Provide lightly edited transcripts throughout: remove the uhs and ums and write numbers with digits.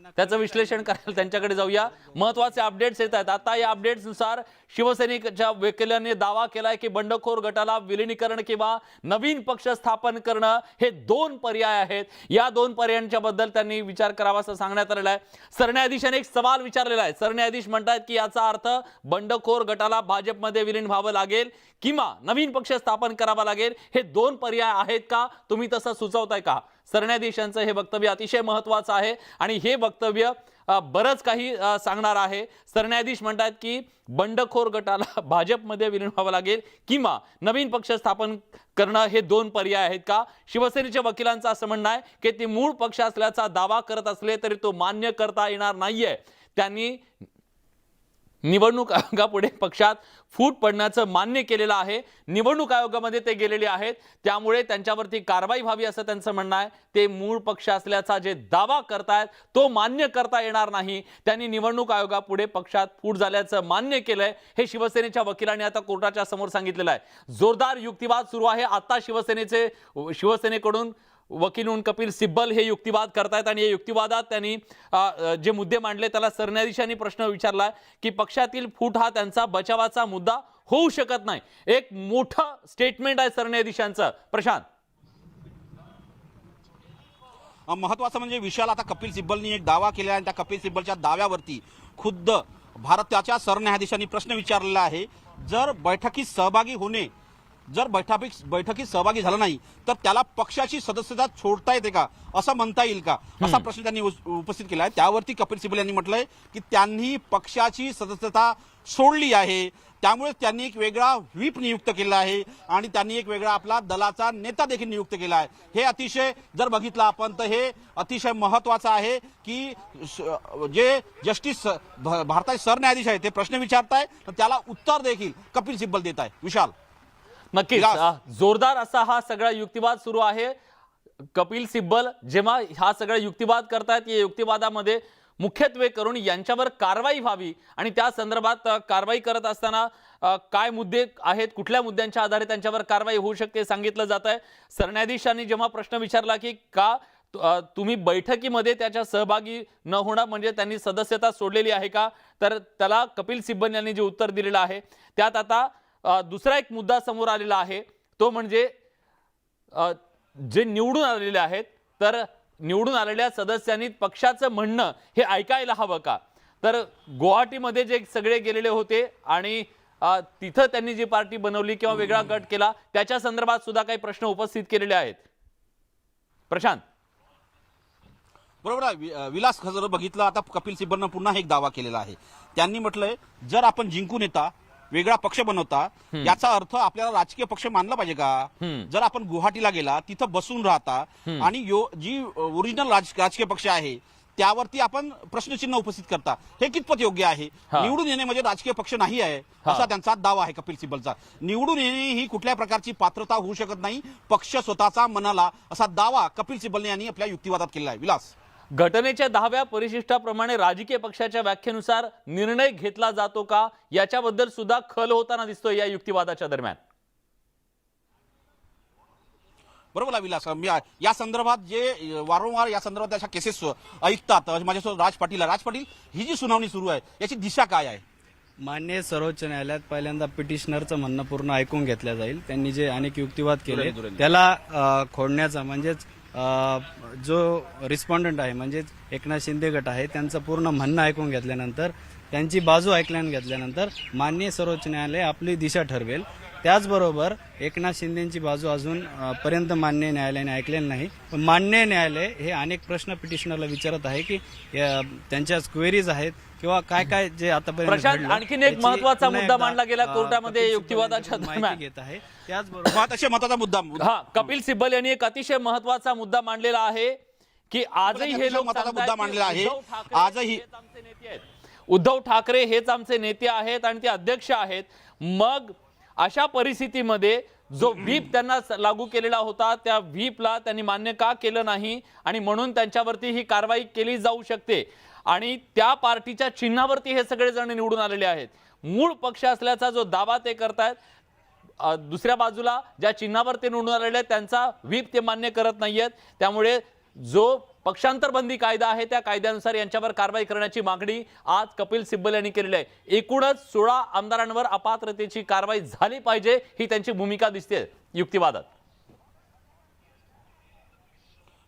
त्याचं विश्लेषण करायला त्यांच्याकडे जाऊया। महत्त्वाचे अपडेट्स येत आहेत आता। या अपडेट्सनुसार शिवसैनिकांच्या वकिलांनी दावा केलाय की बंडखोर गटाला विलीनीकरण किंवा नवीन पक्ष स्थापन करणं हे दोन पर्याय आहेत। या दोन पर्यायांच्या बद्दल त्यांनी विचार करावा असं सांगण्यात आलेलं आहे। सरन्यायाधीशांनी एक सवाल विचारलेला आहे। सरन्यायाधीश म्हणतात की याचा अर्थ बंडखोर गटाला भाजपमध्ये विलीन व्हावं लागेल किंवा नवीन पक्ष स्थापन करावा लागेल, हे दोन पर्याय आहेत का? तुम्ही तसं सुचवताय का? सरन्यायाधीशांचं हे वक्तव्य अतिशय महत्त्वाचं आहे आणि हे वक्तव्य बरंच काही सांगणार आहे। सरन्यायाधीश म्हणतात की बंडखोर गटाला भाजपमध्ये विलीन व्हावं लागेल किंवा नवीन पक्ष स्थापन करणं हे दोन पर्याय आहेत का? शिवसेनेच्या वकिलांचं असं म्हणणं आहे की ते मूळ पक्ष असल्याचा दावा करत असले तरी तो मान्य करता येणार नाहीये। त्यांनी निवडणूक आयोगापुढे पक्षात फूट पडण्याचं मान्य केलेलं आहे। निवडणूक आयोगामध्ये ते गेलेले आहेत, त्यामुळे त्यांच्यावरती कारवाई व्हावी असं त्यांचं म्हणणं आहे। ते मूळ पक्ष असल्याचा जे दावा करतायत तो मान्य करता येणार नाही। त्यांनी निवडणूक आयोगापुढे पक्षात फूट झाल्याचं मान्य केलंय, हे शिवसेनेच्या वकिलांनी आता कोर्टाच्या समोर सांगितलेलं आहे। जोरदार युक्तिवाद सुरू आहे आता। शिवसेनेकडून वकील म्हणून कपिल सिब्बल हे युक्तिवाद करतायत आणि या युक्तिवादात त्यांनी जे मुद्दे मांडले त्याला सरन्यायाधीशांनी प्रश्न विचारला की पक्षातील फूट हा त्यांचा बचावाचा मुद्दा होऊ शकत नाही। एक मोठं स्टेटमेंट आहे सरन्यायाधीशांचं। प्रशांत, महत्वाचं म्हणजे विशाल, आता कपिल सिब्बलनी एक दावा केला आणि त्या कपिल सिब्बलच्या दाव्यावरती खुद्द भारताच्या सरन्यायाधीशांनी प्रश्न विचारलेला आहे। जर बैठकीत सहभागी झाला नाही तर त्याला पक्षाची सदस्यता सोडता येते का, असं म्हणता येईल का, असा प्रश्न त्यांनी उपस्थित केला आहे। त्यावरती कपिल सिब्बल यांनी म्हटलंय की त्यांनी पक्षाची सदस्यता सोडली आहे, त्यामुळे त्यांनी एक वेगळा व्हीप नियुक्त केला आहे आणि त्यांनी एक वेगळा आपला दलाचा नेता देखील नियुक्त केला आहे। हे अतिशय जर बघितलं आपण तर हे अतिशय महत्वाचं आहे की जे जस्टिस भारताचे सरन्यायाधीश आहे ते प्रश्न विचारताय तर त्याला उत्तर देखील कपिल सिब्बल देत आहे। विशाल, नक्कीच जोरदार असा हा सगळा युक्तिवाद सुरू आहे। कपिल सिब्बल जेव्हा हा सगळा युक्तिवाद करतायत, या युक्तिवादामध्ये मुख्यत्वे करून यांच्यावर कारवाई व्हावी आणि त्या संदर्भात कारवाई करत असताना काय मुद्दे आहेत, कुठल्या मुद्द्यांच्या आधारे त्यांच्यावर कारवाई होऊ शकते सांगितलं जात आहे। सरन्यायाधीशांनी जेव्हा प्रश्न विचारला की का तुम्ही बैठकीमध्ये त्याच्या सहभागी न होणं म्हणजे त्यांनी सदस्यता सोडलेली आहे का, तर त्याला कपिल सिब्बल यांनी जे उत्तर दिलेलं आहे त्यात आता दुसरा एक मुद्दा समोर आलेला आहे, तो म्हणजे जे निवडून आलेले आहेत तर निवडून आलेल्या सदस्यांनी पक्षाचं म्हणणं हे ऐकायला हवं का। तर गुवाहाटीमध्ये जे सगळे गेलेले होते आणि तिथं त्यांनी जी पार्टी बनवली किंवा वेगळा गट केला त्याच्या संदर्भात सुद्धा काही प्रश्न उपस्थित केलेले आहेत। प्रशांत, बरोबर आहे विलास, जर बघितलं आता कपिल सिब्बलनं पुन्हा एक दावा केलेला आहे। त्यांनी म्हटलंय जर आपण जिंकून येता वेगळा पक्ष बनवता याचा अर्थ आपल्याला राजकीय पक्ष मानला पाहिजे का? जर आपण गुवाहाटीला गेला तिथं बसून राहता आणि जी ओरिजिनल राजकीय पक्ष आहे त्यावरती आपण प्रश्नचिन्ह उपस्थित करता, हे कितपत योग्य आहे? निवडून येणे म्हणजे राजकीय पक्ष नाही आहे असा त्यांचा दावा आहे कपिल सिब्बलचा। निवडून येणे ही कुठल्या प्रकारची पात्रता होऊ शकत नाही, पक्ष स्वतःचा मनाला, असा दावा कपिल सिब्बल यांनी आपल्या युक्तिवादात केला आहे। विलास, घटनेच्या 10व्या परिशिष्टाप्रमाणे राजकीय पक्षाच्या व्याख्येनुसार निर्णय घेतला जातो का, याच्याबद्दल सुद्धा खल होताना दिसतोय या युक्तिवादाच्या दरम्यान। बरोबर आहे विलास, या संदर्भात जे वारंवार या संदर्भात अशा केसेस ऐकतात माझ्यासोबत राज पाटील ही जी सुनावणी सुरू आहे याची दिशा काय आहे? माननीय सर्वोच्च न्यायालयात पहिल्यांदा पिटिशनरचं म्हणणं पूर्ण ऐकून घेतलं जाईल। त्यांनी जे अनेक युक्तिवाद केले त्याला खोडण्याचा म्हणजेच जो रिस्पॉन्डंट आहे म्हणजेच एकनाथ शिंदे गट आहे त्यांचं पूर्ण म्हणणं ऐकून घेतल्यानंतर, त्यांची बाजू ऐकून घेतल्यानंतर माननीय सर्वोच्च न्यायालय आपली दिशा ठरवेल। त्याचबरोबर एकनाथ शिंदेची बाजू अजून पर्यंत माननीय न्यायालयाने ऐकलेली नाही, पण माननीय न्यायालय हे अनेक प्रश्न पिटिशनरला विचारत आहे की त्यांच्या क्वेरीज आहेत किंवा काय काय जे आतापर्यंत। आणखीन एक महत्त्वाचा मुद्दा मांडला गेला कोर्टामध्ये युक्तिवादाच्या दरम्यान घेत आहे। त्याचबरोबर महत्त्वाचा मुद्दा कपिल सिब्बल यांनी एक अतिशय महत्त्वाचा मुद्दा मांडलेला आहे की आजही हे लोक मुद्दा मांडलेला आहे, आजही उद्धव ठाकरे हेच आमचे नेते आहेत आणि ते अध्यक्ष आहेत। मग अशा परिस्थितीमध्ये जो व्हीप त्यांना लागू केलेला होता त्या व्हीपला त्यांनी मान्य का केलं नाही आणि म्हणून त्यांच्यावरती ही कारवाई केली जाऊ शकते आणि त्या पार्टीच्या चिन्हावरती हे सगळे जण निवडून आलेले आहेत। मूळ पक्ष असल्याचा जो दावा ते करतायत, दुसऱ्या बाजूला ज्या चिन्हावर ते निवडून आलेले आहेत त्यांचा व्हीप ते मान्य करत नाहीयेत। त्यामुळे जो पक्षांतर बंदी कायदा आहे त्या कायद्यानुसार यांच्यावर कारवाई करण्याची मागणी आज कपिल सिब्बल यांनी केलेली आहे। एकूणच 16 आमदारांवर अपात्रतेची कारवाई झाली पाहिजे ही त्यांची भूमिका दिसते युक्तिवादात।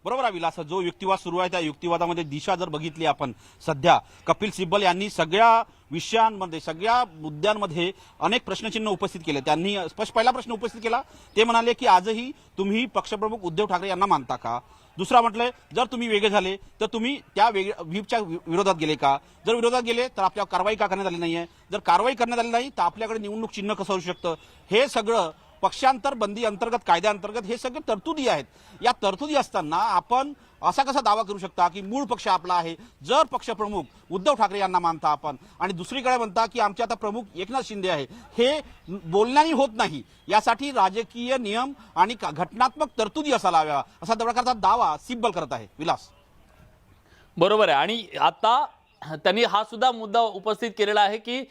बरोबर आहे विलास, जो युक्तिवाद सुरू आहे त्या युक्तिवादामध्ये दिशा जर बघितली आपण सध्या कपिल सिब्बल यांनी सगळ्या विषयांमध्ये सगळ्या मुद्द्यांमध्ये अनेक प्रश्नचिन्ह उपस्थित केले। त्यांनी पहिला प्रश्न उपस्थित केला, ते म्हणाले की आजही तुम्ही पक्षप्रमुख उद्धव ठाकरे यांना मानता का? दुसरा म्हटलंय जर तुम्ही वेगळे झाले तर तुम्ही त्या व्हीपच्या विरोधात गेले का? जर विरोधात गेले तर आपल्यावर कारवाई का करण्यात आली नाहीये? जर कारवाई करण्यात आली नाही तर आपल्याकडे निवडणूक चिन्ह कसं होऊ शकतं? हे सगळं पक्षांतर बंदी अंतर्गत कायद्याअंतर्गत हे सगळे तरतुदी आहेत। या तरतुदी असताना आपण असा कसा दावा करू शकता की मूळ पक्ष आपला आहे जर पक्षप्रमुख उद्धव ठाकरे यांना मानता आपण आणि दुसरीकडे म्हणता की आमचे आता प्रमुख एकनाथ शिंदे आहे? हे बोलण्याने होत नाही, यासाठी राजकीय नियम आणि घटनात्मक तरतुदी असायला हव्या असा प्रकारचा दावा सिब्बल करत आहे। विलास बरोबर आहे, आणि आता त्यांनी हा सुद्धा मुद्दा उपस्थित केलेला आहे की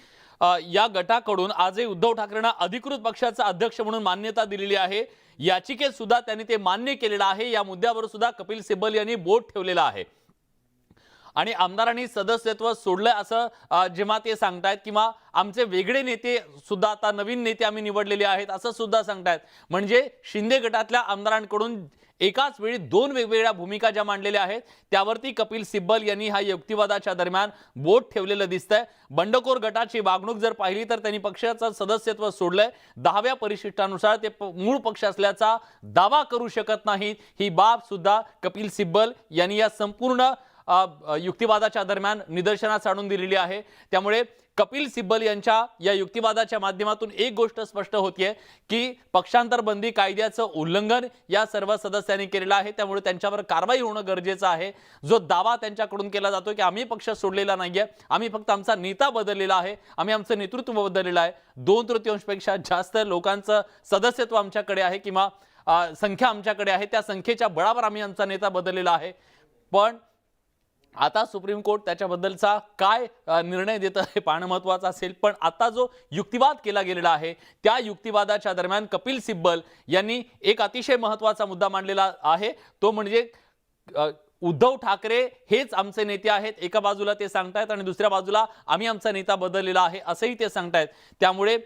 या गटाकडून आजही उद्धव ठाकरेंना अधिकृत पक्षाचा अध्यक्ष म्हणून मान्यता दिलेली आहे। याचिकेत सुद्धा त्यांनी ते मान्य केलेलं आहे। या मुद्द्यावर सुद्धा कपिल सिब्बल यांनी बोट ठेवलेलं आहे आणि आमदारांनी सदस्यत्व सोडलंय असं जेव्हा ते सांगतायत किंवा आमचे वेगळे नेते सुद्धा आता नवीन नेते आम्ही निवडलेले आहेत असं सुद्धा सांगतायत, म्हणजे शिंदे गटातल्या आमदारांकडून एकाच वेळी दोन वेगवेगळ्या भूमिका ज्या मांडलेल्या आहेत त्यावरती कपिल सिब्बल यांनी हा युक्तिवादाच्या दरम्यान बोट ठेवलेलं दिसतंय। बंडखोर गटाची वागणूक जर पाहिली तर त्यांनी पक्षाचं सदस्यत्व सोडलंय, 10व्या परिशिष्टानुसार ते मूळ पक्ष असल्याचा दावा करू शकत नाहीत। ही बाब सुद्धा कपिल सिब्बल यांनी या संपूर्ण युक्तिवादाच्या दरम्यान निदर्शनास आणून दिलेली आहे। त्यामुळे कपिल सिब्बल यांच्या या युक्तिवादाच्या माध्यमातून एक गोष्ट स्पष्ट होतीये की पक्षांतर बंदी कायद्याचं उल्लंघन या सर्व सदस्यांनी केलेलं आहे, त्यामुळे त्यांच्यावर कारवाई होणं गरजेचं आहे। जो दावा त्यांच्याकडून केला जातो की आम्ही पक्ष सोडलेला नाहीये, आम्ही फक्त आमचा नेता बदललेला आहे, आम्ही आमचं नेतृत्व बदललेलं आहे, 2/3 पेक्षा जास्त लोकांचं सदस्यत्व आमच्याकडे आहे किंवा संख्या आमच्याकडे आहे, त्या संख्येच्या बळावर आम्ही आमचा नेता बदललेला आहे। पण आता सुप्रीम कोर्ट त्याच्याबद्दलचा काय निर्णय देतं हे पाहणं महत्त्वाचं असेल। पण आता जो युक्तिवाद केला गेलेला आहे त्या युक्तिवादाच्या दरम्यान कपिल सिब्बल यांनी एक अतिशय महत्त्वाचा मुद्दा मांडलेला आहे, तो म्हणजे उद्धव ठाकरे हेच आमचे नेते आहेत एका बाजूला ते सांगतायत आणि दुसऱ्या बाजूला आम्ही आमचा नेता बदललेला आहे असंही ते सांगतायत। त्यामुळे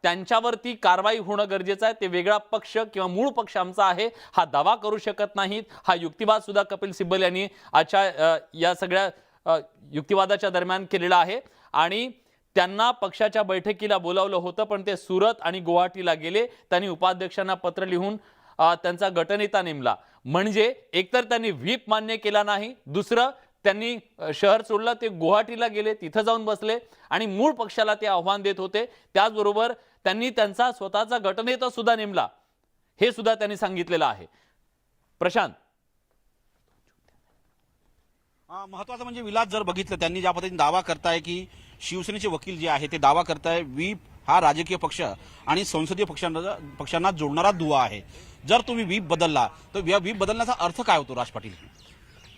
त्यांच्यावरती कारवाई होणं गरजेचं आहे। ते वेगळा पक्ष किंवा मूळ पक्ष आमचा आहे हा दावा करू शकत नाहीत। हा युक्तिवाद सुद्धा कपिल सिब्बल यांनी आजच्या या सगळ्या युक्तिवादाच्या दरम्यान केलेला आहे आणि त्यांना पक्षाच्या बैठकीला बोलावलं होतं पण ते सुरत आणि गुवाहाटीला गेले। त्यांनी उपाध्यक्षांना पत्र लिहून त्यांचा गटनेता नेमला, म्हणजे एकतर त्यांनी व्हीप मान्य केला नाही, दुसरं त्यांनी शहर सोडलं, ते गुवाहाटीला गेले, तिथं जाऊन बसले आणि मूळ पक्षाला ते आव्हान देत होते। त्याचबरोबर त्यांनी त्यांचा स्वतःचा गटनेता सुद्धा नेमला, हे सुद्धा त्यांनी सांगितलेलं आहे। प्रशांत महत्वाचं म्हणजे विलास जर बघितलं त्यांनी ज्या पद्धतीने दावा करताय की शिवसेनेचे वकील जे आहे ते दावा करताय व्हीप हा राजकीय पक्ष आणि संसदीय पक्षांना जोडणारा दुवा आहे। जर तुम्ही व्हीप बदलला तर व्हीप बदलण्याचा अर्थ काय होतो राज पाटील?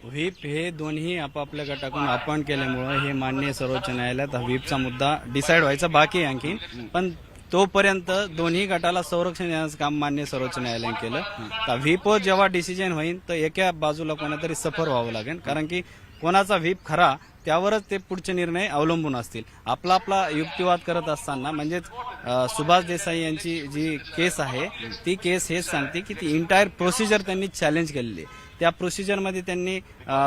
व्हीप हे दोन्ही आपापल्या गटाकडून अपॉइंट केल्यामुळे हे माननीय सर्वोच्च न्यायालयात व्हीपचा मुद्दा डिसाईड व्हायचा बाकी आहे आणखी, पण तोपर्यंत दोन्ही गटाला संरक्षण देण्याचं काम माननीय सर्वोच्च न्यायालयाने केलं। तर व्हीपवर जेव्हा डिसिजन होईल तर एका बाजूला कोणातरी सफर व्हावं लागेल, कारण की कोणाचा व्हीप खरा त्यावरच ते पुढचे निर्णय अवलंबून असतील। आपला आपला युक्तिवाद करत असताना म्हणजेच सुभाष देसाई यांची जी केस आहे ती केस हेच सांगते की ती इंटायर प्रोसिजर त्यांनी चॅलेंज केलेली आहे। त्या प्रोसिजरमध्ये त्यांनी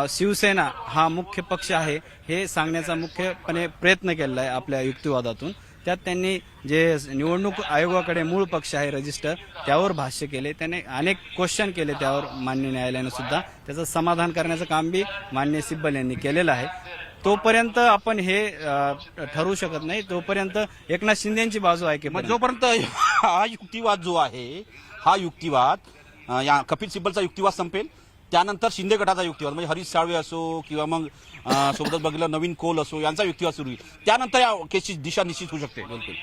शिवसेना हा मुख्य पक्ष आहे हे सांगण्याचा मुख्यपणे प्रयत्न केलेला आहे आपल्या युक्तिवादातून। त्यात त्यांनी जे निवडणूक आयोगाकडे मूळ पक्ष आहे रजिस्टर त्यावर भाष्य केले, त्याने अनेक क्वेश्चन केले त्यावर माननीय न्यायालयाने सुद्धा त्याचं समाधान करण्याचं काम बी माननीय सिब्बल यांनी केलेलं आहे। तोपर्यंत आपण हे ठरवू शकत नाही, तोपर्यंत एकनाथ शिंदेची बाजू आहे की जोपर्यंत हा युक्तिवाद जो आहे हा युक्तिवाद या कपिल सिब्बलचा युक्तिवाद संपेल त्यानंतर शिंदे गटाचा युक्तिवाद म्हणजे हरीश साळवे असो किंवा मग सोबतच बघितलं नवीन कोल असो यांचा युक्तिवाद सुरू होईल, त्यानंतर या केसची दिशा निश्चित होऊ शकते। बिलकुल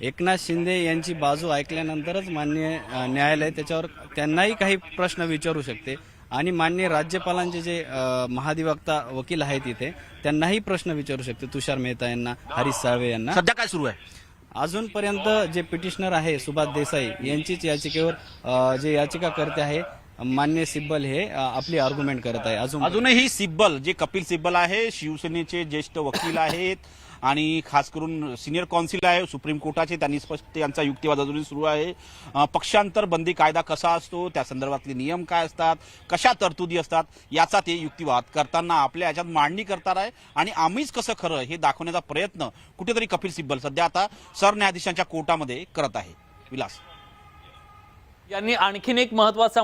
एकनाथ शिंदे यांची बाजू ऐकल्यानंतरच माननीय न्यायालय त्याच्यावर त्यांनाही काही प्रश्न विचारू शकते आणि माननीय राज्यपालांचे जे महाधिवक्ता वकील आहेत इथे त्यांनाही प्रश्न विचारू शकते, तुषार मेहता यांना, हरीश साळवे यांना। सध्या काय सुरू आहे? अजूनपर्यंत जे पिटिशनर आहे सुभाष देसाई यांचीच याचिकेवर जे याचिकाकर्ते आहे मान्य सिब्बल हे आपली आर्ग्युमेंट करत आहे अजूनही सिब्बल जे कपिल सिब्बल आहे शिवसेनेचे ज्येष्ठ वकील आहेत आणि खास करून सिनियर कौन्सिल आहे सुप्रीम कोर्टाचे, त्यांनी स्पष्ट यांचा युक्तिवाद अजूनही सुरू आहे. पक्षांतर बंदी कायदा कसा असतो, त्या संदर्भातले नियम काय असतात, कशा तरतुदी असतात, याचा ते युक्तिवाद करताना आपल्या याच्यात मांडणी करणार आहे आणि आम्हीच कसं खरं हे दाखवण्याचा प्रयत्न कुठेतरी कपिल सिब्बल सध्या आता सरन्यायाधीशांच्या कोर्टामध्ये करत आहे. विलास यांनी आणखीन एक महत्वाचा